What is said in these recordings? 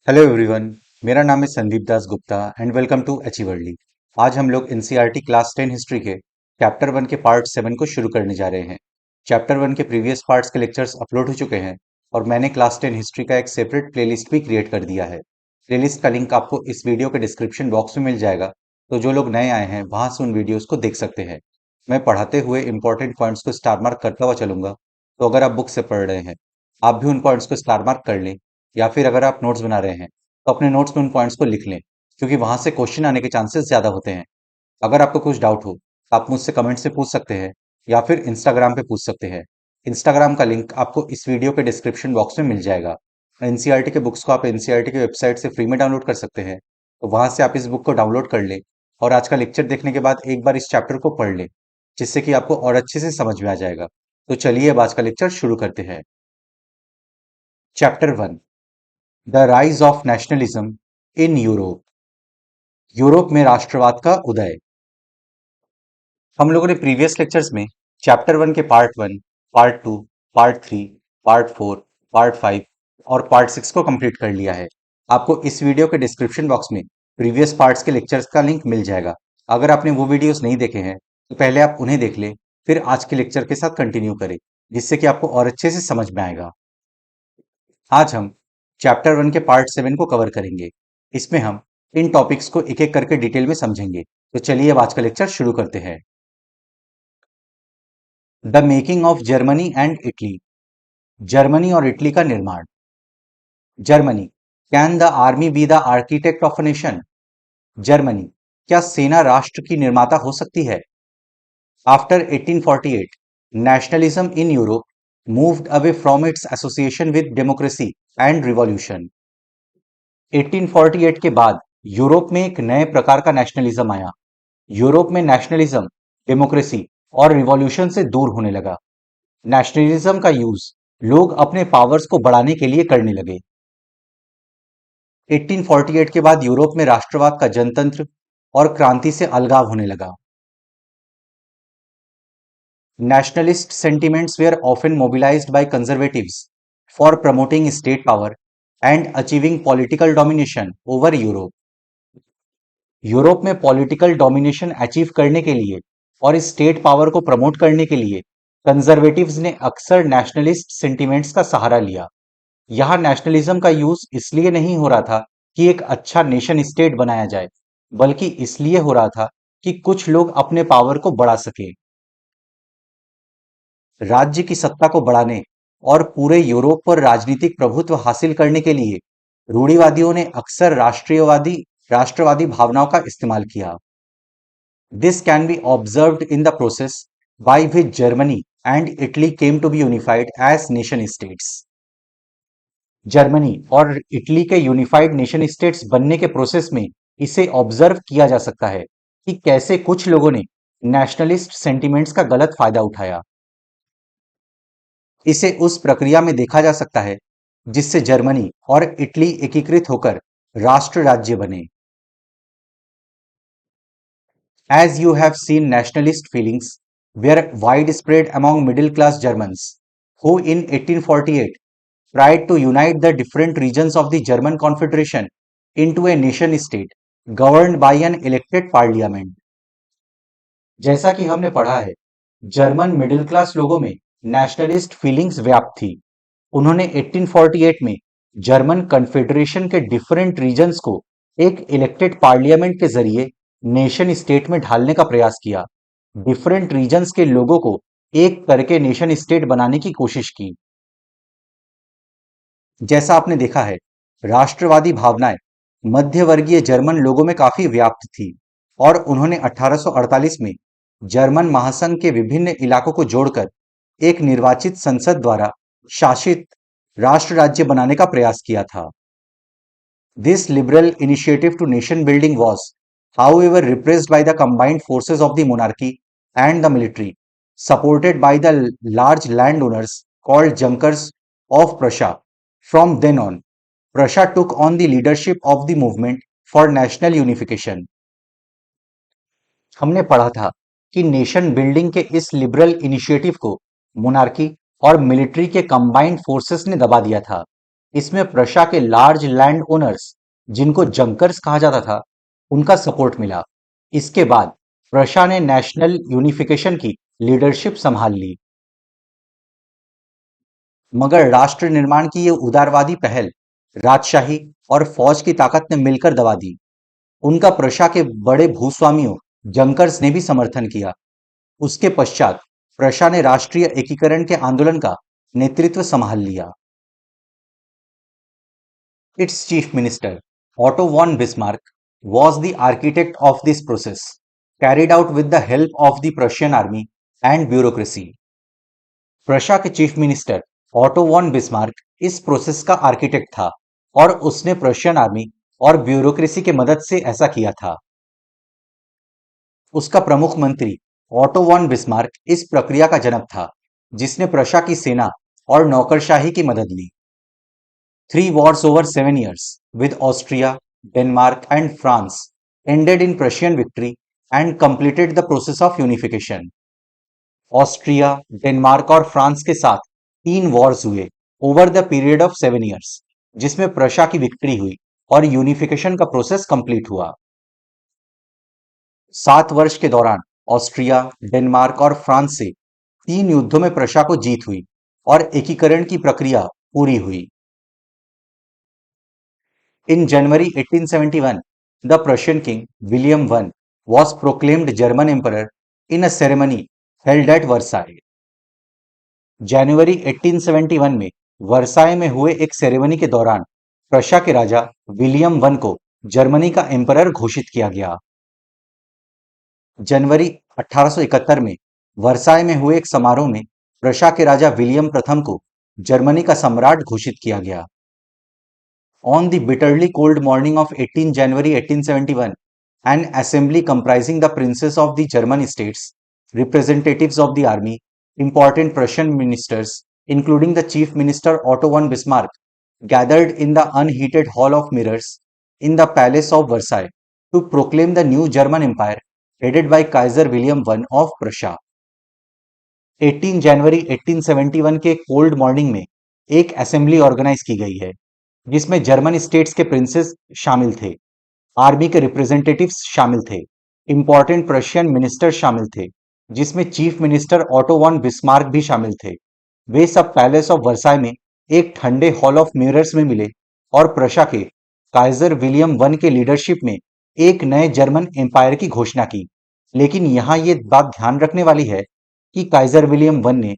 Hello everyone. मेरा नाम है Sandeep Das Gupta and welcome to अचीवर्ली। आज हम लोग एनसीईआरटी क्लास 10 हिस्ट्री के चैप्टर 1 के पार्ट 7 को शुरू करने जा रहे हैं। चैप्टर 1 के प्रीवियस पार्ट्स के लेक्चर्स अपलोड हो चुके हैं और मैंने क्लास 10 हिस्ट्री का एक सेपरेट प्लेलिस्ट भी क्रिएट कर दिया है। प्लेलिस्ट का लिंक आपको इस वीडियो के डिस्क्रिप्शन बॉक्स में मिल जाएगा, तो जो लोग नए आए हैं वहां से उन वीडियोस को देख सकते हैं। मैं पढ़ाते हुए इंपॉर्टेंट पॉइंट्स को स्टार मार्क करता हुआ चलूंगा, तो अगर आप बुक से पढ़ रहे हैं आप भी उन पॉइंट्स को स्टार मार्क कर लें, या फिर अगर आप नोट्स बना रहे हैं तो अपने नोट्स में उन पॉइंट्स को लिख लें, क्योंकि वहां से क्वेश्चन आने के चांसेस ज्यादा होते हैं। अगर आपको कुछ डाउट हो तो आप मुझसे कमेंट से पूछ सकते हैं, या फिर इंस्टाग्राम पे पूछ सकते हैं। इंस्टाग्राम का लिंक आपको इस वीडियो के डिस्क्रिप्शन बॉक्स में मिल जाएगा। एनसीईआरटी के बुक्स को आप एनसीईआरटी की वेबसाइट से फ्री में डाउनलोड कर सकते हैं, तो वहां से आप इस बुक को डाउनलोड कर लें और आज का लेक्चर देखने के बाद एक बार इस चैप्टर को पढ़ लें, जिससे कि आपको और अच्छे से समझ में आ जाएगा। तो चलिए अब आज का लेक्चर शुरू करते हैं। Chapter 1, the rise of nationalism in Europe. Europe में राष्ट्रवाद का उदय। हम लोगों ने प्रीवियस लेक्चर्स में चैप्टर 1 के part 1, part 2, part 3, part 4, part 5 और पार्ट 6 को कंप्लीट कर लिया है। आपको इस वीडियो के डिस्क्रिप्शन बॉक्स में प्रीवियस पार्ट्स के लेक्चर्स का लिंक मिल जाएगा। अगर आपने वो वीडियोस नहीं देखे हैं तो पहले आप उन्हें देख लें, फिर आज के लेक्चर के साथ कंटिन्यू करें, जिससे कि आपको और अच्छे से समझ में आएगा। आज हम चैप्टर 1 के पार्ट 7 को कवर करेंगे। इसमें हम इन टॉपिक्स को एक एक करके डिटेल में समझेंगे। तो चलिए अब आज का लेक्चर शुरू करते हैं। The making of Germany and Italy. Germany और इटली का निर्माण। Germany, can the army be the architect of a nation. Germany, क्या सेना राष्ट्र की निर्माता हो सकती है? After 1848, nationalism in Europe moved away from its association with democracy and revolution. 1848 के बाद यूरोप में एक नए प्रकार का नेशनलिज्म आया। यूरोप में नेशनलिज्म डेमोक्रेसी और रिवॉल्यूशन से दूर होने लगा। नेशनलिज्म का यूज लोग अपने पावर्स को बढ़ाने के लिए करने लगे। 1848 के बाद यूरोप में राष्ट्रवाद का जनतंत्र और क्रांति से अलगाव होने लगा। Nationalist sentiments were often mobilized by conservatives for promoting state power and achieving political domination over Europe. Europe में पॉलिटिकल डोमिनेशन अचीव करने के लिए और स्टेट पावर को प्रमोट करने के लिए कंजर्वेटिव्स ने अक्सर नेशनलिस्ट सेंटिमेंट्स का सहारा लिया। यहां नेशनलिज्म का यूज इसलिए नहीं हो रहा था कि एक अच्छा नेशन स्टेट बनाया जाए, बल्कि इसलिए हो रहा था कि कुछ लोग अपने पावर को बढ़ा सके। राज्य की सत्ता को बढ़ाने और पूरे यूरोप पर राजनीतिक प्रभुत्व हासिल करने के लिए रूढ़िवादियों ने अक्सर राष्ट्रवादी भावनाओं का इस्तेमाल किया। This can be observed in the process by which Germany and Italy came to be unified as nation states. Germany और इटली के यूनिफाइड नेशन स्टेट्स बनने के प्रोसेस में इसे ऑब्जर्व किया जा सकता है कि कैसे कुछ लोगों ने नेशनलिस्ट सेंटिमेंट्स का गलत फायदा उठाया। इसे उस प्रक्रिया में देखा जा सकता है जिससे जर्मनी और इटली एकीकृत होकर राष्ट्र राज्य बने। As you have seen, nationalist feelings were wide spread among middle class Germans who in 1848 tried to unite the different regions of the German Confederation into a nation state governed by an elected parliament. जैसा कि हमने पढ़ा है, German middle class लोगों में nationalist feelings व्याप्त थी। उन्होंने 1848 में जर्मन कन्फेडरेशन के डिफरेंट रीजन्स को एक इलेक्टेड पार्लियामेंट के जरिए नेशन स्टेट में ढालने का प्रयास किया। डिफरेंट रीजन्स के लोगों को एक करके नेशन स्टेट बनाने की कोशिश की। जैसा आपने देखा है, राष्ट्रवादी भावनाएं मध्य वर्गीय जर्मन लोगों में काफी व्याप्त थी और उन्होंने 1848 में जर्मन महासंघ के विभिन्न इलाकों को जोड़कर एक निर्वाचित संसद द्वारा शासित राष्ट्र राज्य बनाने का प्रयास किया था। This liberal initiative to nation building was, however, repressed by the combined forces of the monarchy and the military, supported by the large landowners called Junkers of Prussia. From then on, Prussia took on the leadership of the movement for national unification. हमने पढ़ा था कि nation building के इस liberal initiative को monarchy और military के combined forces ने दबा दिया था। इसमें प्रशा के लार्ज लैंड ओनर्स, जिनको जंकर्स कहा जाता था, उनका सपोर्ट मिला। इसके बाद प्रशा ने नेशनल यूनिफिकेशन की लीडरशिप संभाल ली। मगर राष्ट्र निर्माण की ये उदारवादी पहल राजशाही और फौज की ताकत ने मिलकर दबा दी। उनका प्रशा के बड़े भूस्वामियों जंकर्स ने भी समर्थन किया। उसके पश्चात प्रशा ने राष्ट्रीय एकीकरण के आंदोलन का नेतृत्व संभाल लिया। Its chief minister, Otto von Bismarck, was the architect of this process, carried out with the help of the Prussian army and bureaucracy. प्रशा के chief minister Otto von Bismarck इस प्रोसेस का आर्किटेक्ट था और उसने प्रशियन आर्मी और bureaucracy की मदद से ऐसा किया था। उसका प्रमुख मंत्री ऑटो वॉन बिस्मार्क इस प्रक्रिया का जनक था, जिसने प्रशा की सेना और नौकरशाही की मदद ली। 3 wars over 7 years with Austria, Denmark and France ended in Prussian victory and completed the process of unification. Austria, Denmark और फ्रांस के साथ 3 वॉर्स हुए over the period of 7 years, जिसमें प्रशा की विक्ट्री हुई और यूनिफिकेशन का प्रोसेस कंप्लीट हुआ। 7 वर्ष के दौरान ऑस्ट्रिया, डेनमार्क और फ्रांस से 3 युद्धों में प्रशा को जीत हुई और एकीकरण की प्रक्रिया पूरी हुई। In January 1871, the Prussian king William I was proclaimed German emperor in a ceremony held at Versailles. जनवरी 1871 में वर्साई में हुए एक सेरेमनी के दौरान प्रशा के राजा विलियम वन को जर्मनी का एम्परर घोषित किया गया। जनवरी 1871 में वर्साई में हुए एक समारोह में प्रशा के राजा विलियम प्रथम को जर्मनी का सम्राट घोषित किया गया। On the bitterly cold morning of 18 January 1871, an assembly comprising the princes of the German states, representatives of the army, important Prussian ministers, including the chief minister Otto von Bismarck, gathered in the unheated Hall of Mirrors in the Palace of Versailles to proclaim the new German Empire headed by Kaiser William I of Prussia. 18 जनवरी 1871 के cold morning में एक assembly organise की गई है, जिसमें German states के princess शामिल थे, आर्मी के रिप्रेजेंटेटिव्स शामिल थे, इंपॉर्टेंट प्रशियन मिनिस्टर शामिल थे, जिसमें chief minister Otto von Bismarck भी शामिल थे। वे सब पैलेस ऑफ वर्साई में एक ठंडे हॉल ऑफ मिरर्स में मिले और प्रशा के काइजर विलियम वन के लीडरशिप में एक नए जर्मन एम्पायर की घोषणा की। लेकिन यहाँ ये बात ध्यान रखने वाली है कि काइजर विलियम वन ने,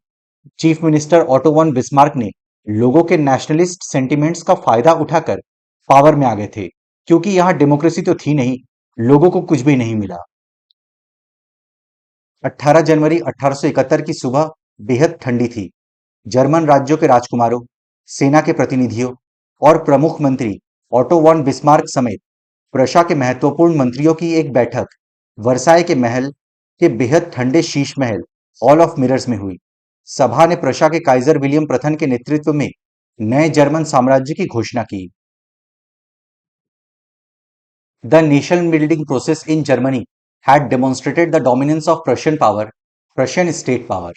chief minister Otto von Bismarck ने लोगों के नेशनलिस्ट सेंटिमेंट्स का फायदा उठाकर पावर में आ गए थे, क्योंकि यहां डेमोक्रेसी तो थी नहीं, लोगों को कुछ भी नहीं मिला। 18 जनवरी 1871 की सुबह बेहद ठंडी थी। जर्मन राज्यों के राजकुमारों, सेना के प्रतिनिधियों और प्रमुख मंत्री ऑटो वॉन बिस्मार्क समेत प्रशा के महत्वपूर्ण मंत्रियों की एक बैठक वर्साई के महल के बेहद ठंडे Sheesh Mahal hall of mirrors में हुई। सभा ने प्रशा के काइजर विलियम प्रथम के नेतृत्व में नए जर्मन साम्राज्य की घोषणा की। The nation building process in Germany had demonstrated the dominance of Prussian power, Prussian state power.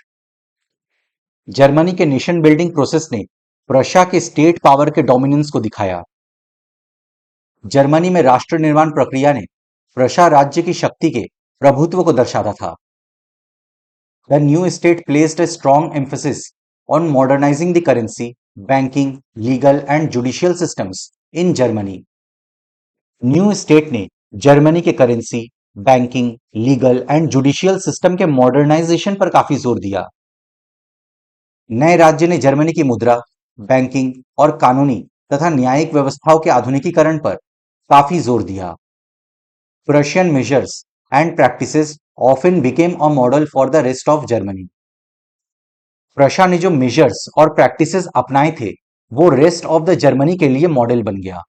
Germany के नेशन बिल्डिंग प्रोसेस ने प्रशा के स्टेट पावर के डोमिनेंस को दिखाया। जर्मनी में राष्ट्र निर्माण प्रक्रिया ने प्रशा राज्य की शक्ति के प्रभुत्व को दर्शाता था। The new state placed a strong emphasis on modernizing the currency, banking, legal and judicial systems in Germany. New state ने जर्मनी के currency, banking, legal and judicial system के मॉडर्नाइजेशन पर काफी जोर दिया। नए राज्य ने जर्मनी की मुद्रा, बैंकिंग और कानूनी तथा न्यायिक व्यवस्थाओं के आधुनिकीकरण पर काफी जोर दिया। Prussian measures and practices often became a model for the rest of Germany. Prussia ने जो मेजर्स और प्रैक्टिसेस अपनाए थे, वो रेस्ट ऑफ द जर्मनी के लिए मॉडल बन गया।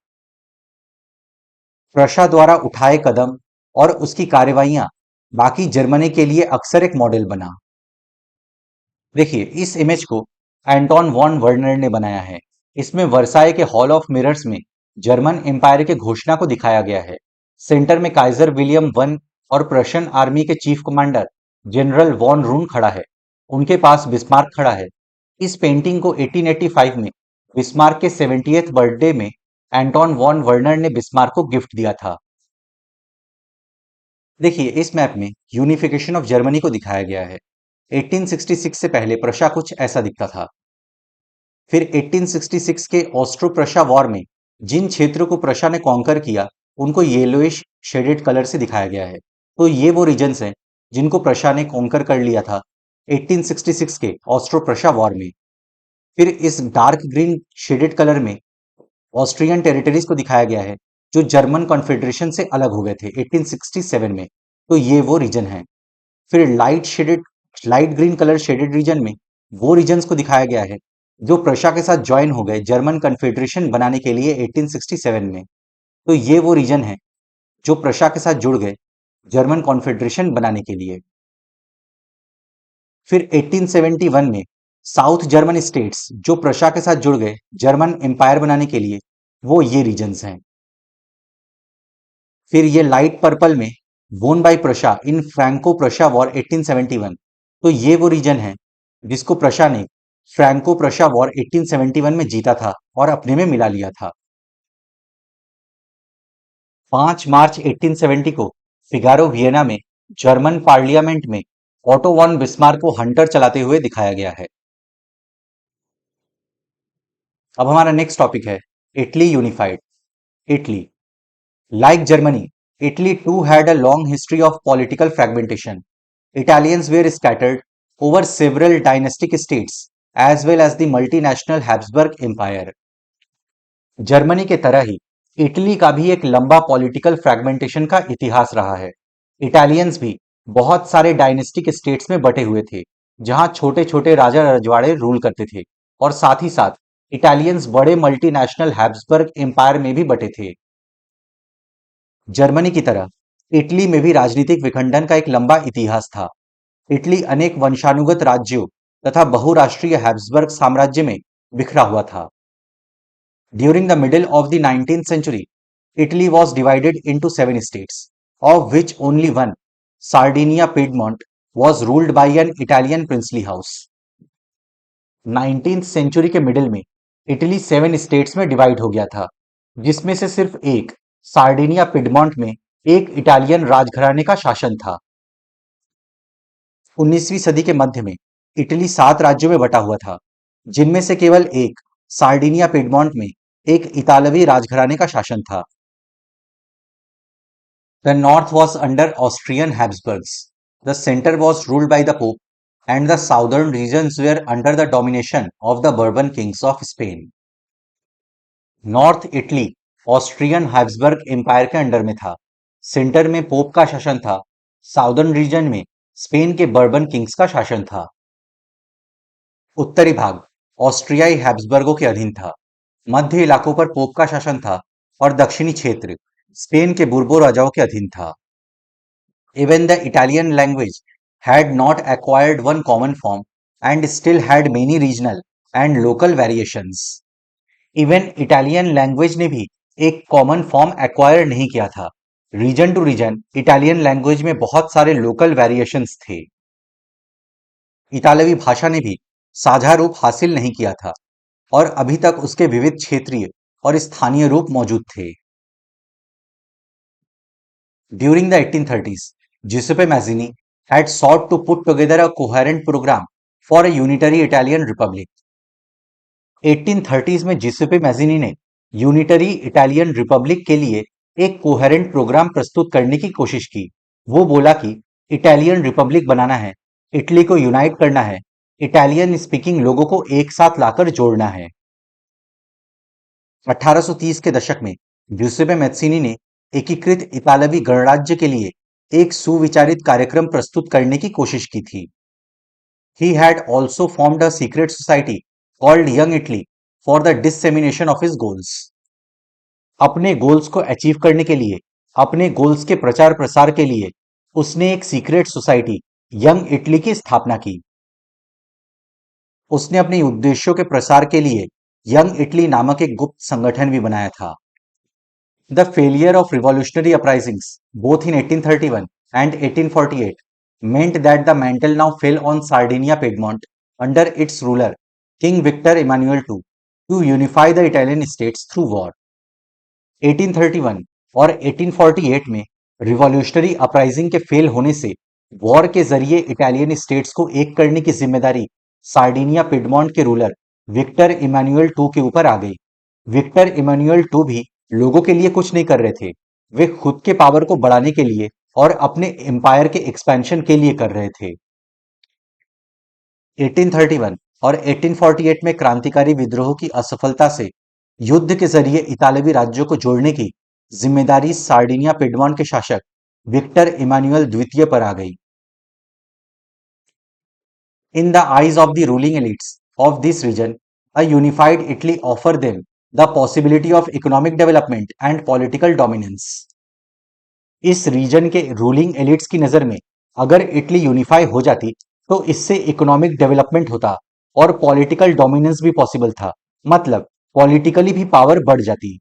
प्रशा द्वारा उठाए कदम और उसकी कार्रवाइयां बाकी जर्मनी के लिए अक्सर एक मॉडल बना। देखिए, इस इमेज को एंटोन वॉन वर्नर ने बनाया है। इसमें वर्साई के हॉल ऑफ मिरर्स में जर्मन एम्पायर के घोषणा को दिखाया गया है। सेंटर में काइजर विलियम वन और प्रशियन आर्मी के चीफ कमांडर जनरल वॉन रून खड़ा है। उनके पास बिस्मार्क खड़ा है। इस पेंटिंग को 1885 में बिस्मार्क के 70th बर्थडे में एंटोन वॉन वर्नर ने बिस्मार्क को गिफ्ट दिया था। देखिए, इस मैप में यूनिफिकेशन ऑफ जर्मनी को दिखाया गया है। 1866 से पहले प्रशा कुछ ऐसा दिखता था। फिर 1866 के ऑस्ट्रो प्रशा वॉर में जिन क्षेत्रों को प्रशा ने कॉन्कर किया, उनको येलोइश शेडेड कलर से दिखाया गया है। तो ये वो रीजन्स हैं जिनको प्रशा ने कॉन्कर कर लिया था 1866 के ऑस्ट्रो प्रशा वॉर में। फिर इस डार्क ग्रीन शेडेड कलर में ऑस्ट्रियन टेरिटरीज को दिखाया गया है, जो जर्मन कॉन्फेडरेशन से अलग हो गए थे 1867 में। तो ये वो रीजन है। फिर light green colour shaded region में वो रीजन्स को दिखाया गया है जो प्रशा के साथ ज्वाइन हो गए जर्मन कन्फेडरेशन बनाने के लिए 1867 में। तो ये वो रीजन है जो प्रशा के साथ जुड़ गए जर्मन कॉन्फेडरेशन बनाने के लिए। फिर 1871 में साउथ जर्मन स्टेट्स जो प्रशा के साथ जुड़ गए जर्मन एम्पायर बनाने के लिए, वो ये रीजन्स हैं। फिर ये लाइट पर्पल में वोन बाय प्रशा इन फ्रैंको प्रशा वॉर 1871। तो ये वो रीजन है जिसको प्रशा ने फ्रैंको प्रशा वॉर 1871 में जीता था और अपने में मिला लिया था। 5 मार्च 1870 को फिगारो वियना में जर्मन पार्लियामेंट में ऑटो वॉन बिस्मार्क को हंटर चलाते हुए दिखाया गया है। अब हमारा नेक्स्ट टॉपिक है Italy unified. Italy, like Germany, Italy too had a long history of political fragmentation. Italians were scattered over several dynastic states as well as the multinational Habsburg Empire. Germany के तरह ही Italy का भी एक लंबा political fragmentation का इतिहास रहा है। इटालियंस भी बहुत सारे डायनेस्टिक स्टेट्स में बटे हुए थे, जहां छोटे छोटे राजा रजवाड़े रूल करते थे, और साथ ही साथ इटालियंस बड़े मल्टीनेशनल हैब्सबर्ग एम्पायर में भी बटे थे। जर्मनी की तरह इटली में भी राजनीतिक विखंडन का एक लंबा इतिहास था। इटली अनेक वंशानुगत राज्यों तथा बहुराष्ट्रीय हैब्सबर्ग साम्राज्य में बिखरा हुआ था। During the middle of the 19th century, Italy was divided into 7 states, of which only one, Sardinia Piedmont, was ruled by an Italian princely house. 19th century के मिडिल में इटली 7 स्टेट्स में divide हो गया था, जिसमें से सिर्फ एक, सार्डिनिया पिडमॉन्ट में एक इटालियन राजघराने का शासन था। 19वीं सदी के मध्य में इटली 7 राज्यों में बटा हुआ था, जिनमें से केवल एक, सार्डिनिया पिडमॉन्ट में एक इतालवी राजघराने का शासन था। The north was under Austrian Habsburgs, the centre was ruled by the pope, and the southern regions were under the domination of the Bourbon kings of Spain. North Italy Austrian Habsburg empire के under में था, centre में pope का शासन था, southern region में Spain के Bourbon kings का शासन था। उत्तरी भाग ऑस्ट्रियाई हैब्सबर्गों के अधीन था, मध्य इलाकों पर पोप का शासन था, और दक्षिणी क्षेत्र स्पेन के बुर्बो राजाओं के अधीन था। Even the Italian language had not acquired one common form and still had many regional and local variations. Even Italian language ने भी एक कॉमन फॉर्म एक्वायर नहीं किया था। Region to region Italian language में बहुत सारे लोकल वेरिएशंस थे। इतालवी भाषा ने भी साझा रूप हासिल नहीं किया था, और अभी तक उसके विविध क्षेत्रीय और स्थानीय रूप मौजूद थे। During the 1830s, Giuseppe Mazzini had sought to put together a coherent program for a unitary Italian republic. 1830s में जिसेपे मैजिनी ने यूनिटरी इटालियन रिपब्लिक के लिए एक कोहेरेंट प्रोग्राम प्रस्तुत करने की कोशिश की। वो बोला कि इटालियन रिपब्लिक बनाना है, इटली को यूनाइट करना है, इटालियन स्पीकिंग लोगों को एक साथ लाकर जोड़ना है। 1830 के दशक में ज्यूसेपे मैत्सिनी ने एकीकृत इतालवी गणराज्य के लिए एक सुविचारित कार्यक्रम प्रस्तुत करने की कोशिश की थी। He had also formed a secret society called Young Italy for the dissemination of his goals. अपने गोल्स को अचीव करने के लिए, अपने गोल्स के प्रचार प्रसार के लिए उसने एक सीक्रेट सोसाइटी यंग इटली की स्थापना की। उसने अपने उद्देश्यों के प्रसार के लिए यंग इटली नामक एक गुप्त संगठन भी बनाया था। The failure of revolutionary uprisings both in 1831 and 1848 meant that the mantle now fell on Sardinia Piedmont under its ruler, King Victor Emmanuel II. To unify the Italian states through war. 1831 और 1848 में revolutionary uprising के fail होने से war के जरिए Italian states को एक करने की जिम्मेदारी सार्डिनिया पिडमॉन्ट के रूलर विक्टर इमानुएल टू के ऊपर आ गई। विक्टर इमानुएल टू भी लोगों के लिए कुछ नहीं कर रहे थे, वे खुद के पावर को बढ़ाने के लिए और अपने एम्पायर के एक्सपेंशन के लिए कर रहे थे। 1831 और 1848 में क्रांतिकारी विद्रोह की असफलता से युद्ध के जरिए इतालवी राज्यों को जोड़ने की जिम्मेदारी सार्डिनिया पिडमॉन्ट के शासक विक्टर इमानुएल द्वितीय पर आ गई। In the eyes of the ruling elites of this region, a unified Italy offered them the possibility of economic development and political dominance. इस रीजन के रूलिंग एलिट्स की नजर में अगर इटली यूनिफाई हो जाती तो इससे इकोनॉमिक डेवलपमेंट होता और पॉलिटिकल डोमिनेंस भी पॉसिबल था, मतलब पॉलिटिकली भी पावर बढ़ जाती।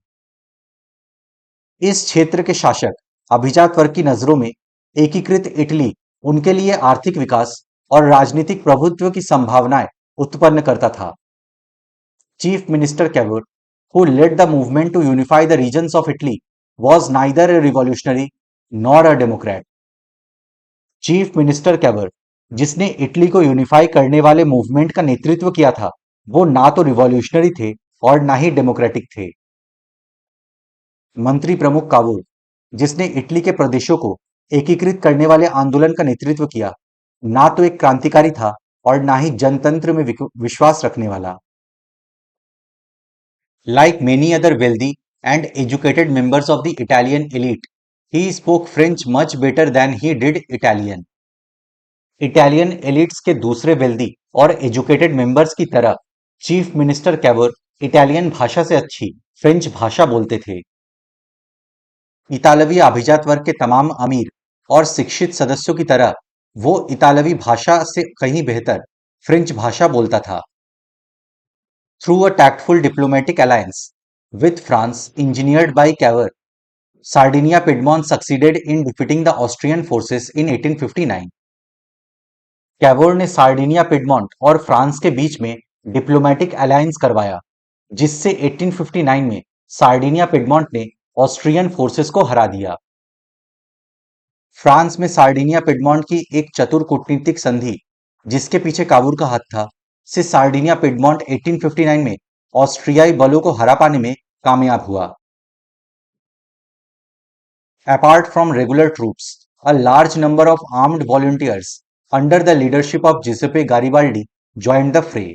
इस क्षेत्र के शासक अभिजात वर्ग की नजरों में एकीकृत इटली उनके लिए आर्थिक विकास और राजनीतिक प्रभुत्व की संभावनाएं उत्पन्न करता था। Chief minister Cavour, who led the movement to unify the regions of Italy, was neither a revolutionary nor a democrat. Chief minister Cavour, जिसने इटली को यूनिफाई करने वाले मूवमेंट का नेतृत्व किया था, वो ना तो रिवॉल्यूशनरी थे और ना ही डेमोक्रेटिक थे। मंत्री प्रमुख कावूर, जिसने इटली के प्रदेशों को एकीकृत करने वाले आंदोलन का नेतृत्व किया, ना तो एक क्रांतिकारी था और ना ही जनतंत्र में विश्वास रखने वाला। Like many other wealthy and educated members of the Italian elite, he spoke French much better than he did Italian. Italian elites के दूसरे वेल्दी और एजुकेटेड मेंबर्स की तरह चीफ मिनिस्टर कैवर इटालियन भाषा से अच्छी फ्रेंच भाषा बोलते थे। इतालवी अभिजात वर्ग के तमाम अमीर और शिक्षित सदस्यों की तरह वो इतालवी भाषा से कहीं बेहतर फ्रेंच भाषा बोलता था। Through a tactful diplomatic alliance with France engineered by Cavour, Sardinia Piedmont succeeded in defeating the Austrian forces in 1859. Cavour ने सार्डिनिया पिडमॉन्ट और फ्रांस के बीच में डिप्लोमेटिक अलायंस करवाया, जिससे 1859 में सार्डिनिया पिडमॉन्ट ने ऑस्ट्रियन फोर्सेस को हरा दिया। फ्रांस में सार्डिनिया पिडमॉन्ट की एक चतुर कूटनीतिक संधि, जिसके पीछे काबूर का हाथ था, से सार्डिनिया पिडमॉन्ट 1859 में ऑस्ट्रियाई बलों को हरा पाने में कामयाब हुआ। Apart from regular troops, a large number of armed volunteers under the leadership of Giuseppe Garibaldi joined the fray.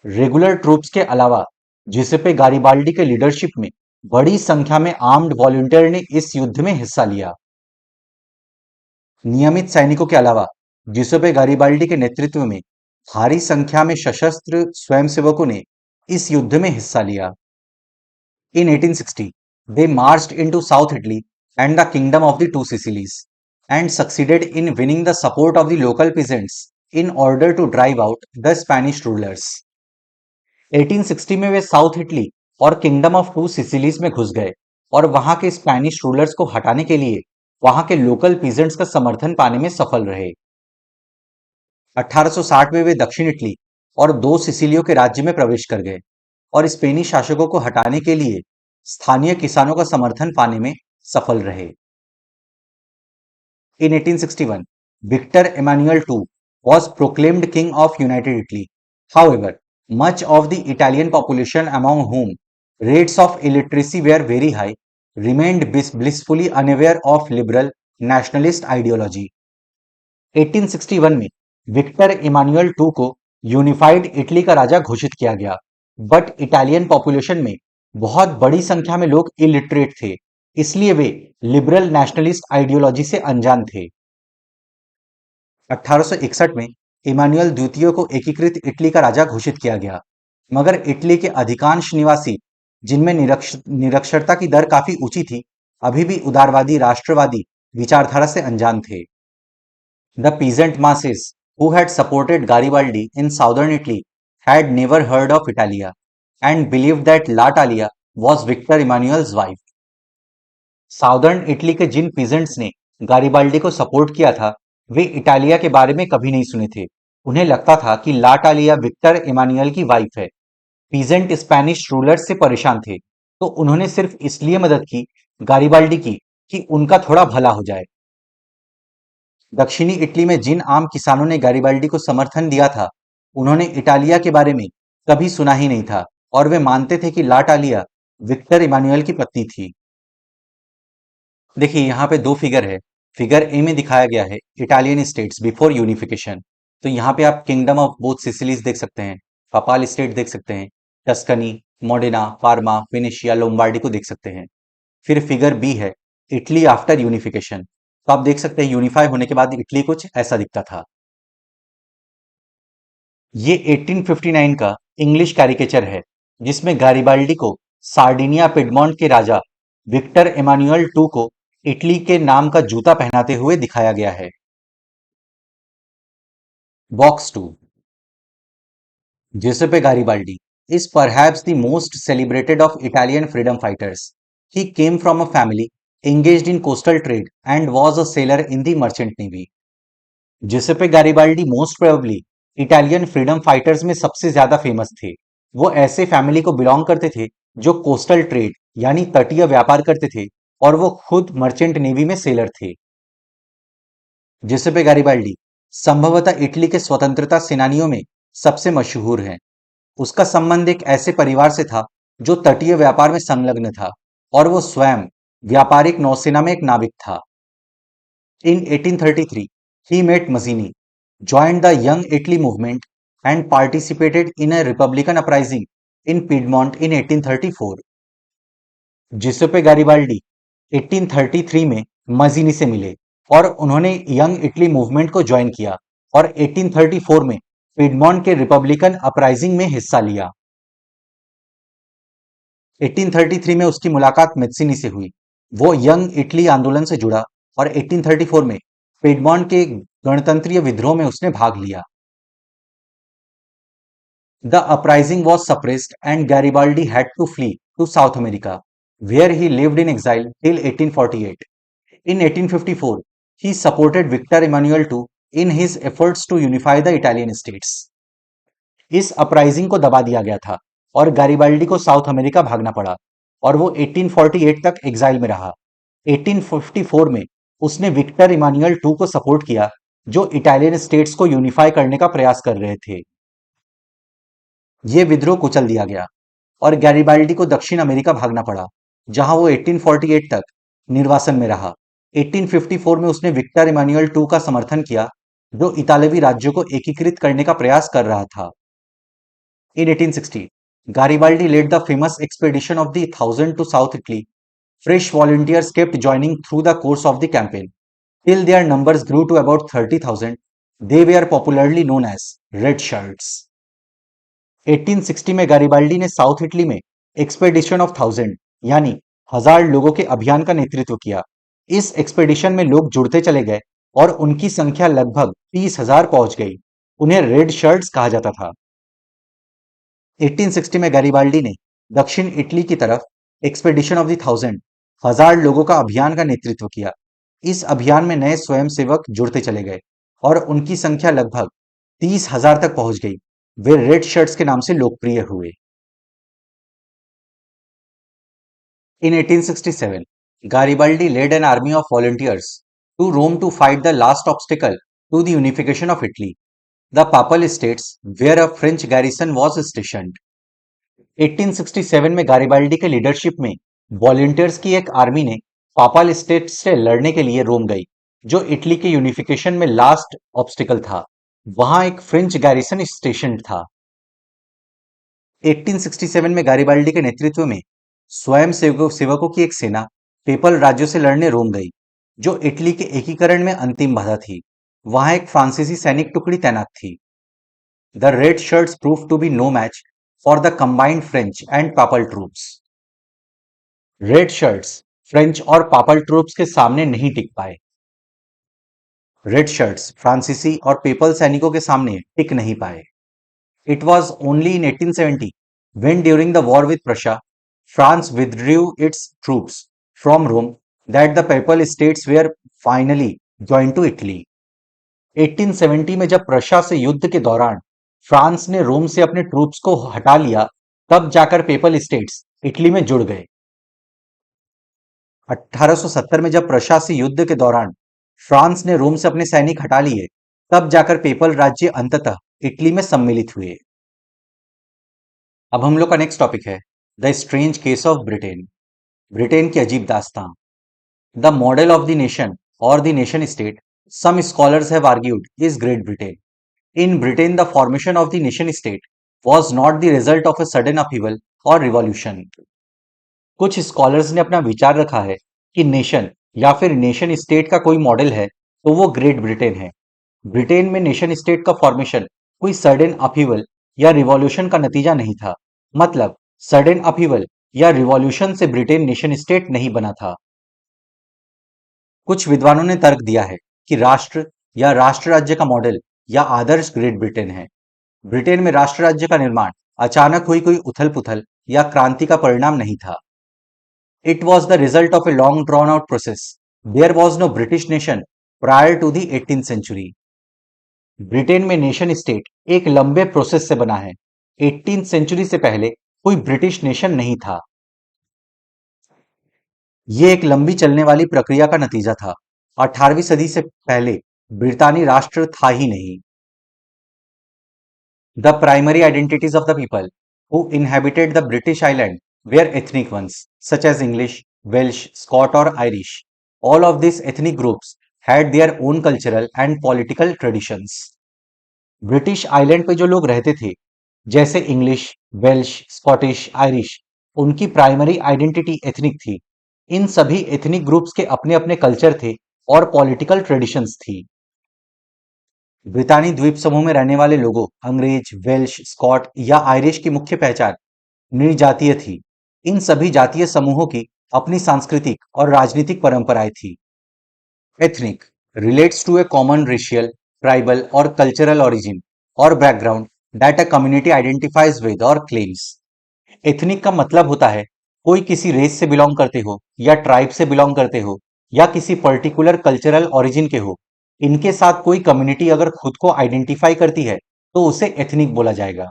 Regular troops के अलावा जिसेपे गारिबाल्डी के लीडरशिप में बड़ी संख्या में आर्म्ड वॉलंटियर ने इस युद्ध में हिस्सा लिया। नियमित सैनिकों के अलावा जिसेपे गारिबाल्डी के नेतृत्व में भारी संख्या में सशस्त्र स्वयंसेवकों ने इस युद्ध में हिस्सा लिया। In 1860, they marched into South Italy and the kingdom of the two Sicilies and succeeded in winning the support of the local peasants in order to drive out the Spanish rulers. 1860 में वे south Italy और kingdom of to Sicilies में घुस गए और वहां के Spanish rulers को हटाने के लिए वहां के लोकल पीजेंट्स का समर्थन पाने में सफल रहे। 1860 में वे दक्षिण इटली और दो सिसिलियों के राज्य में प्रवेश कर गए और स्पेनी शासकों को हटाने के लिए स्थानीय किसानों का समर्थन पाने में सफल रहे। In 1861, Victor Emmanuel II was proclaimed King of United Italy. However, much of the Italian population, among whom rates of illiteracy were very high, remained blissfully unaware of liberal nationalist ideology. 1861 में Victor Emmanuel to को unified Italy का राजा घोषित किया गया, but Italian population में बहुत बड़ी संख्या में लोग इलिटरेट थे, इसलिए वे लिबरल नेशनलिस्ट आइडियोलॉजी से अनजान थे। 1861 में इमानुएल द्वितीय को एकीकृत इटली का राजा घोषित किया गया, मगर इटली के अधिकांश निवासी, जिनमें निरक्षरता की दर काफी ऊंची थी, अभी भी उदारवादी राष्ट्रवादी विचारधारा से अनजान थे। The peasant masses who had supported Garibaldi in southern Italy had never heard of Italia and believed that La Talia was Victor Emmanuel's wife. Southern Italy के जिन पीजेंट्स ने गारिबाल्डी को सपोर्ट किया था, वे इटालिया के बारे में कभी नहीं सुने थे। उन्हें लगता था कि ला टालिया विक्टर इमानुएल की वाइफ है। पीजेंट स्पेनिश रूलर्स से परेशान थे, तो उन्होंने सिर्फ इसलिए मदद की गारिबाल्डी की कि उनका थोड़ा भला हो जाए। दक्षिणी इटली में जिन आम किसानों ने गारिबाल्डी को समर्थन दिया था, उन्होंने इटालिया के बारे में कभी सुना ही नहीं था और वे मानते थे कि ला टालिया विक्टर इमानुएल की पत्नी थी। देखिए यहाँ पे दो फिगर है। फिगर ए में दिखाया गया है इटालियन स्टेट्स बिफोर यूनिफिकेशन। तो यहाँ पे आप किंगडम ऑफ बोथ सिसिलीज देख सकते हैं, पापाल स्टेट देख सकते हैं, Tuscany, Modena, Parma, Venetia, Lombardy को देख सकते हैं। फिर फिगर बी है इटली आफ्टर यूनिफिकेशन। तो आप देख सकते हैं यूनिफाई होने के बाद इटली कुछ ऐसा दिखता था। ये 1859 का इंग्लिश कैरिकेचर है जिसमें गारिबाल्डी को सार्डिनिया पिडमॉन्ट के राजा विक्टर एमानुएल टू को इटली के नाम का जूता पहनाते हुए दिखाया गया है। Box two, Giuseppe Garibaldi is perhaps the most celebrated of Italian freedom fighters. He came from a family engaged in coastal trade and was a sailor in the merchant navy. Giuseppe Garibaldi most probably Italian freedom fighters में सबसे ज्यादा famous थे। वो ऐसे family को belong करते थे जो कोस्टल ट्रेड यानी तटीय व्यापार करते थे और वो खुद मर्चेंट नेवी में सेलर थे। जिसेपे गारिबाल्डी संभवतः इटली के स्वतंत्रता सेनानियों में सबसे मशहूर हैं। उसका संबंध एक ऐसे परिवार से था जो तटीय व्यापार में संलग्न था और वो स्वयं व्यापारिक नौसेना में एक नाविक था। In 1833, he met Mazzini, joined the Young Italy movement, and participated in a Republican uprising in Piedmont in 1834. जिसेपे गारिबाल्डी 1833 में मजीनी से मिले और उन्होंने यंग इटली मूवमेंट को ज्वाइन किया और 1834 में पिडमॉन्ट के रिपब्लिकन अपराइजिंग में हिस्सा लिया। 1833 में उसकी मुलाकात मेत्सिनी से हुई। वो यंग इटली आंदोलन से जुड़ा और 1834 में पिडमॉन्ट के गणतंत्रीय विद्रोह में उसने भाग लिया। The uprising was suppressed and Garibaldi had to flee to South America, where he lived in exile till 1848. In 1854, he supported Victor Emmanuel II in his efforts to unify the Italian states. इस uprising को दबा दिया गया था और गारिबाल्डी को south America भागना पड़ा और वो 1848 तक एग्जाइल में रहा। 1854 में उसने विक्टर इमानुएल टू को सपोर्ट किया जो इटालियन स्टेट्स को यूनिफाई करने का प्रयास कर रहे थे। ये विद्रोह कुचल दिया गया और गैरिबाल्डी को दक्षिण अमेरिका भागना पड़ा जहां वो 1848 तक निर्वासन में रहा। 1854 में उसने विक्टर इमानुएल टू का समर्थन किया जो इतालवी राज्यों को एकीकृत करने का प्रयास कर रहा था। In 1860, Garibaldi led the famous expedition of the Thousand to South Italy. Fresh volunteers kept joining through the course of the campaign. Till their numbers grew to about 30,000, they were popularly known as Red Shirts. 1860 में गारिबाल्डी ने south Italy में expedition of 1000 यानी 1000 लोगों के अभियान का नेतृत्व किया। इस एक्सपेडिशन में लोग जुड़ते चले गए और उनकी संख्या लगभग 30,000 पहुंच गई। उन्हें रेड शर्ट्स कहा जाता था। 1860 में गैरिबाल्डी ने दक्षिण इटली की तरफ एक्सपेडिशन ऑफ द 1000 लोगों का अभियान का नेतृत्व किया। इस अभियान में नए स्वयंसेवक जुड़ते चले गए और उनकी संख्या लगभग 30,000 तक पहुंच गई। वे रेड शर्ट्स के नाम से लोकप्रिय हुए। In 1867, Garibaldi led an army of volunteers to Rome to fight the last obstacle to the unification of Italy, the Papal States, where a French garrison was stationed. 1867 में गारिबाल्डी के लीडरशिप में volunteers की एक आर्मी ने papal states से लड़ने के लिए रोम गई जो इटली के यूनिफिकेशन में लास्ट ऑब्स्टिकल था। वहां एक फ्रेंच गैरिसन स्टेशन था। 1867 में गारिबाल्डी के नेतृत्व में स्वयं सेवकों की एक सेना पेपल राज्यों से लड़ने रोम गई जो इटली के एकीकरण में अंतिम बाधा थी। वहां एक फ्रांसीसी सैनिक टुकड़ी तैनात थी। The red shirts prove to be no match for the combined French and papal troops. Red shirts French और पापल ट्रूप्स के सामने नहीं टिक पाए। रेड शर्ट्स फ्रांसीसी और पेपल सैनिकों के सामने टिक नहीं पाए। It was only in 1870 when during the war with Prussia, France withdrew its troops from Rome that the Papal States were finally joined to Italy. 1870 में जब प्रशा से युद्ध के दौरान फ्रांस ने रोम से अपने ट्रूप्स को हटा लिया तब जाकर पेपल स्टेट्स इटली में जुड़ गए। 1870 में जब प्रशा से युद्ध के दौरान फ्रांस ने रोम से अपने सैनिक हटा लिए, तब जाकर पेपल राज्य अंततः इटली में सम्मिलित हुए। अब हम लोग का नेक्स्ट टॉपिक है the strange case of Britain. Britain की अजीब दास्तां। The model of the nation और the nation state, some scholars have argued, is Great Britain. In Britain, the formation of the nation state was not the result of a sudden upheaval or revolution. कुछ scholars ने अपना विचार रखा है कि nation या फिर नेशन स्टेट का कोई मॉडल है तो वो ग्रेट ब्रिटेन है। ब्रिटेन में नेशन स्टेट का फॉर्मेशन कोई सडन अपहीवल या रिवॉल्यूशन का नतीजा नहीं था। मतलब सडन अपहीवल या रिवॉल्यूशन से ब्रिटेन नेशन स्टेट नहीं बना था। कुछ विद्वानों ने तर्क दिया है कि राष्ट्र या राष्ट्र राज्य का मॉडल या आदर्श ग्रेट ब्रिटेन है। ब्रिटेन में राष्ट्र राज्य का निर्माण अचानक हुई कोई उथल पुथल या क्रांति का परिणाम नहीं था। It was the result of a long drawn out process. There was no British nation prior to the 18th century. Britain में नेशन स्टेट एक लंबे प्रोसेस से बना है। 18th सेंचुरी से पहले कोई ब्रिटिश नेशन नहीं था। ये एक लंबी चलने वाली प्रक्रिया का नतीजा था। 18वीं सदी से पहले ब्रितानी राष्ट्र था ही नहीं। The primary identities of the people who inhabited the British island were ethnic ones such as English, Welsh, Scot और Irish. All of this ethnic groups had their own cultural and political traditions. British island पे जो लोग रहते थे, जैसे English, Welsh, Scottish, Irish, उनकी primary identity ethnic थी। इन सभी एथनिक ग्रुप्स के अपने अपने कल्चर थे और पॉलिटिकल ट्रेडिशंस थी। ब्रितानी द्वीप समूह में रहने वाले लोगों, अंग्रेज, वेल्श, स्कॉट या आयरिश की मुख्य पहचान निर्जातीय थी। इन सभी जातीय समूहों की अपनी सांस्कृतिक और राजनीतिक परंपराएं थी। Ethnic relates to a common racial, tribal और कल्चरल origin और background that a community identifies with और क्लेम्स। एथनिक का मतलब होता है कोई किसी रेस से बिलोंग करते हो या ट्राइब से बिलोंग करते हो या किसी पर्टिकुलर कल्चरल origin के हो, इनके साथ कोई कम्युनिटी अगर खुद को आइडेंटिफाई करती है तो उसे एथनिक बोला जाएगा।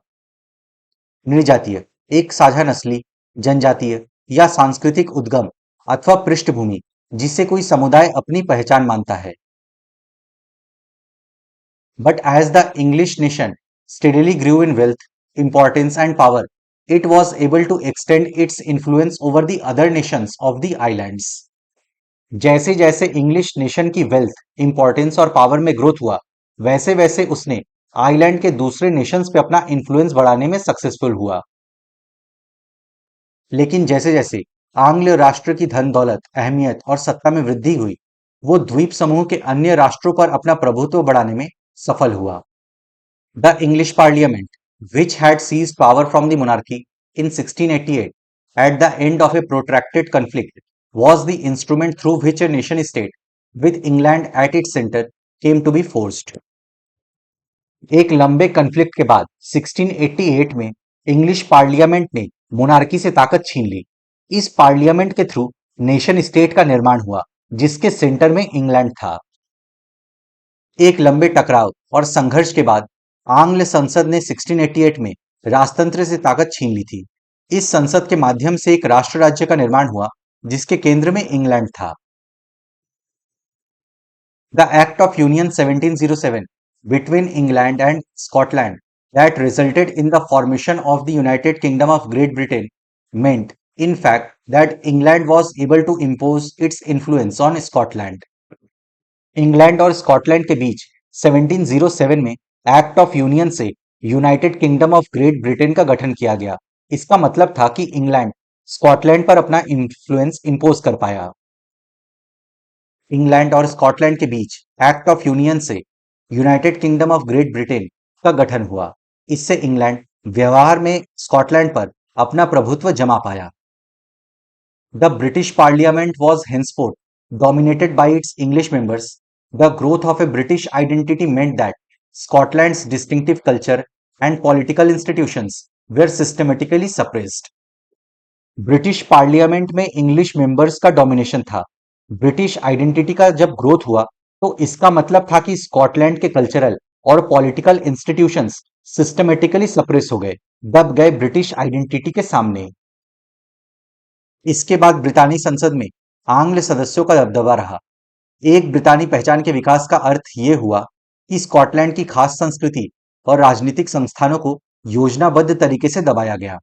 निर्जातीय एक साझा नस्ली, जनजातीय या सांस्कृतिक उद्गम अथवा पृष्ठभूमि जिससे कोई समुदाय अपनी पहचान मानता है। But as the English nation steadily grew in wealth, importance, and power, it was able to extend its influence over the other nations of the islands. जैसे जैसे इंग्लिश नेशन की वेल्थ, इंपॉर्टेंस और पावर में growth हुआ, वैसे वैसे उसने island के दूसरे नेशंस पे अपना इन्फ्लुएंस बढ़ाने में सक्सेसफुल हुआ। लेकिन जैसे जैसे आंग्ल राष्ट्र की धन दौलत, अहमियत और सत्ता में वृद्धि हुई, वो द्वीप समूह के अन्य राष्ट्रों पर अपना प्रभुत्व बढ़ाने में सफल हुआ। The English Parliament, which had seized power from the monarchy in 1688 at the end of a protracted conflict, was the instrument through which a nation state, with England at its center, came to be forged. एक लंबे conflict के बाद 1688 में English parliament ने monarchy से ताकत छीन ली। इस पार्लियामेंट के थ्रू नेशन स्टेट का निर्माण हुआ, जिसके सेंटर में इंग्लैंड था। एक लंबे टकराव और संघर्ष के बाद आंग्ल संसद ने 1688 में राजतंत्र से ताकत छीन ली थी। इस संसद के माध्यम से एक राष्ट्र राज्य का निर्माण हुआ, जिसके केंद्र में इंग्लैंड था। The act of union 1707 between England and Scotland that resulted in the formation of the United Kingdom of Great Britain meant, in fact, that England was able to impose its influence on Scotland. England और Scotland के बीच 1707 में act of union से United kingdom of great Britain का गठन किया गया। इसका मतलब था कि इंग्लैंड स्कॉटलैंड पर अपना इन्फ्लुएंस इंपोज कर पाया। इंग्लैंड और स्कॉटलैंड के बीच एक्ट ऑफ यूनियन से United kingdom of great Britain का गठन हुआ। इससे इंग्लैंड व्यवहार में स्कॉटलैंड पर अपना प्रभुत्व जमा पाया। The British parliament was henceforth dominated by its English members. The growth of a British identity meant that Scotland's distinctive culture and political institutions were systematically suppressed. British parliament में English members का domination था। British identity का जब growth हुआ तो इसका मतलब था कि स्कॉटलैंड के कल्चरल और पॉलिटिकल इंस्टीट्यूशंस सिस्टमेटिकली सप्रेस हो गए, दब गए ब्रिटिश आइडेंटिटी के सामने। इसके बाद ब्रितानी संसद में आंग्ल सदस्यों का दबदबा रहा। एक ब्रितानी पहचान के विकास का अर्थ ये हुआ कि स्कॉटलैंड की खास संस्कृति और राजनीतिक संस्थानों को योजनाबद्ध तरीके से दबाया गया।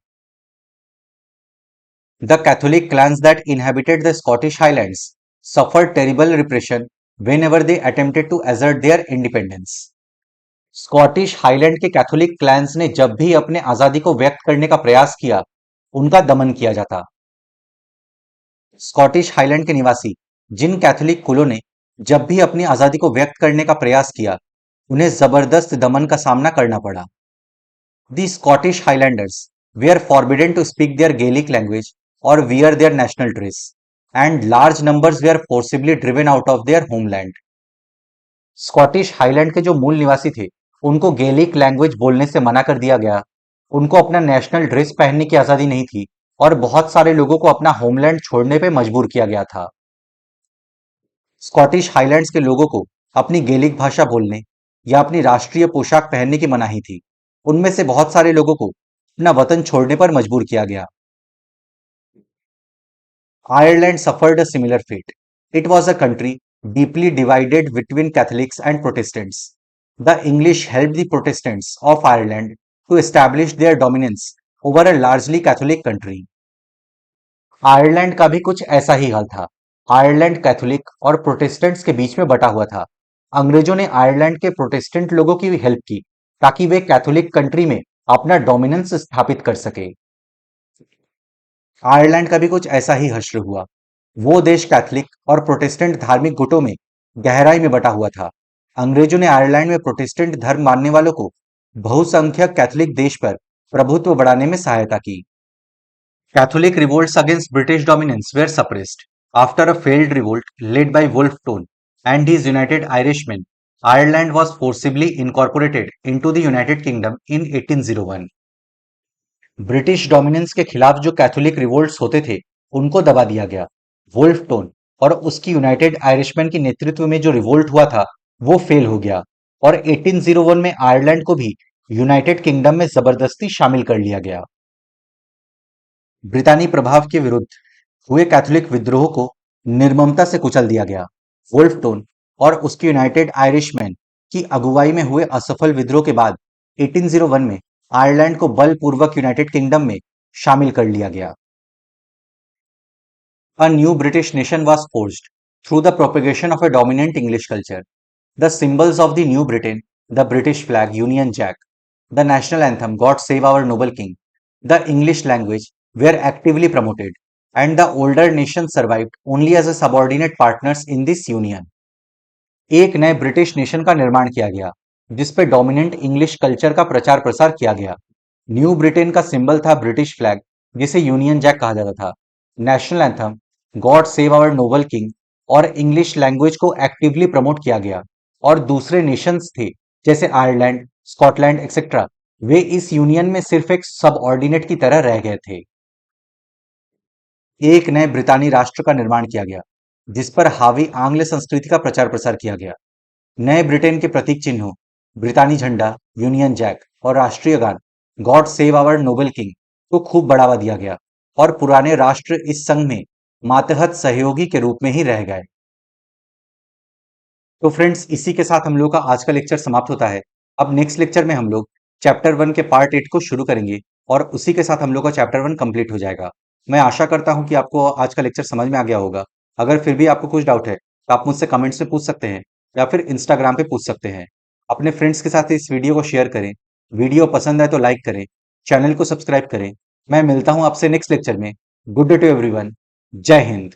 The Catholic clans that inhabited the Scottish Highlands suffered terrible repression whenever they attempted to assert their independence. Scottish highland के कैथोलिक क्लैंस ने जब भी अपने आजादी को व्यक्त करने का प्रयास किया, उनका दमन किया जाता। स्कॉटिश हाईलैंड के निवासी जिन कैथोलिक कुलों ने जब भी अपनी आजादी को व्यक्त करने का प्रयास किया, उन्हें जबरदस्त दमन का सामना करना पड़ा। The Scottish Highlanders were forbidden to speak their Gaelic language or wear their national dress, and large numbers were forcibly driven out of their homeland. Scottish highland के जो मूल निवासी थे, उनको गेलिक लैंग्वेज बोलने से मना कर दिया गया, उनको अपना नेशनल ड्रेस पहनने की आजादी नहीं थी, और बहुत सारे लोगों को अपना होमलैंड छोड़ने पे मजबूर किया गया था। स्कॉटिश हाईलैंड्स के लोगों को अपनी गेलिक भाषा बोलने या अपनी राष्ट्रीय पोशाक पहनने की मनाही थी। उनमें से बहुत सारे लोगों को अपना वतन छोड़ने पर मजबूर किया गया। Ireland suffered a similar fate. It was a country deeply divided between Catholics and Protestants. The English helped the Protestants of Ireland to establish their dominance over a largely Catholic country. Ireland का भी कुछ ऐसा ही हाल था। Ireland Catholic और Protestants के बीच में बटा हुआ था। अंग्रेजों ने आयरलैंड के प्रोटेस्टेंट लोगों की भी हेल्प की ताकि वे कैथोलिक कंट्री में अपना डोमिनेंस स्थापित कर सके। आयरलैंड का भी कुछ ऐसा ही हश्र हुआ। वो देश कैथोलिक और प्रोटेस्टेंट धार्मिक गुटों में गहराई में बटा हुआ था। अंग्रेजों ने आयरलैंड में प्रोटेस्टेंट धर्म मानने वालों को बहुसंख्यक कैथोलिक देश पर प्रभुत्व बढ़ाने में सहायता की। Catholic revolts against British dominance were suppressed. After a failed revolt led by Wolfe Tone and his United Irishmen, Ireland was forcibly incorporated into the United Kingdom in 1801. British dominance के खिलाफ जो कैथोलिक रिवोल्ट्स होते थे, उनको दबा दिया गया। Wolf tone और उसकी यूनाइटेड आयरिशमैन के नेतृत्व में जो रिवोल्ट हुआ था, वो फेल हो गया और 1801 में आयरलैंड को भी यूनाइटेड किंगडम में जबरदस्ती शामिल कर लिया गया। ब्रितानी प्रभाव के विरुद्ध हुए कैथोलिक विद्रोह को निर्ममता से कुचल दिया गया। वुल्फ टोन और उसके यूनाइटेड आयरिशमैन की अगुवाई में हुए असफल विद्रोह के बाद 1801 में आयरलैंड को बलपूर्वक यूनाइटेड किंगडम में शामिल कर लिया गया। A new British nation was forged through the propagation of a dominant English culture. The symbols of the new Britain, the British flag, Union Jack, the national anthem, God Save Our Noble King, the English language were actively promoted, and the older nations survived only as a subordinate partners in this union. एक नए British nation का निर्माण किया गया, जिस पे dominant English culture का प्रचार प्रसार किया गया। न्यू ब्रिटेन का सिंबल था ब्रिटिश फ्लैग, जिसे यूनियन जैक कहा जाता था। National anthem God save our noble king और इंग्लिश लैंग्वेज को एक्टिवली प्रमोट किया गया, और दूसरे नेशंस थे जैसे आयरलैंड, स्कॉटलैंड एक्सेट्रा, वे इस यूनियन में सिर्फ एक सबऑर्डिनेट की तरह रह गए थे। एक नए ब्रितानी राष्ट्र का निर्माण किया गया, जिस पर हावी आंग्ल संस्कृति का प्रचार प्रसार किया गया। नए ब्रिटेन के प्रतीक चिन्हों ब्रितानी झंडा, यूनियन जैक और राष्ट्रीय गान God save our noble king को खूब बढ़ावा दिया गया, और पुराने राष्ट्र इस संघ में मातहत सहयोगी के रूप में ही रह गए। तो फ्रेंड्स, इसी के साथ हम लोग का आज का लेक्चर समाप्त होता है। अब नेक्स्ट लेक्चर में हम लोग चैप्टर 1 के पार्ट 8 को शुरू करेंगे, और उसी के साथ हम लोग का चैप्टर 1 कंप्लीट हो जाएगा। मैं आशा करता हूं कि आपको आज का लेक्चर समझ में आ गया होगा। अगर फिर भी आपको कुछ डाउट है तो आप मुझसे कमेंट्स में पूछ सकते हैं, या फिर इंस्टाग्राम पे पूछ सकते हैं। अपने फ्रेंड्स के साथ इस वीडियो को शेयर करें। वीडियो पसंद आए तो लाइक करें, चैनल को सब्सक्राइब करें। मैं मिलता हूं आपसे नेक्स्ट लेक्चर में। Good day to everyone. जय हिंद।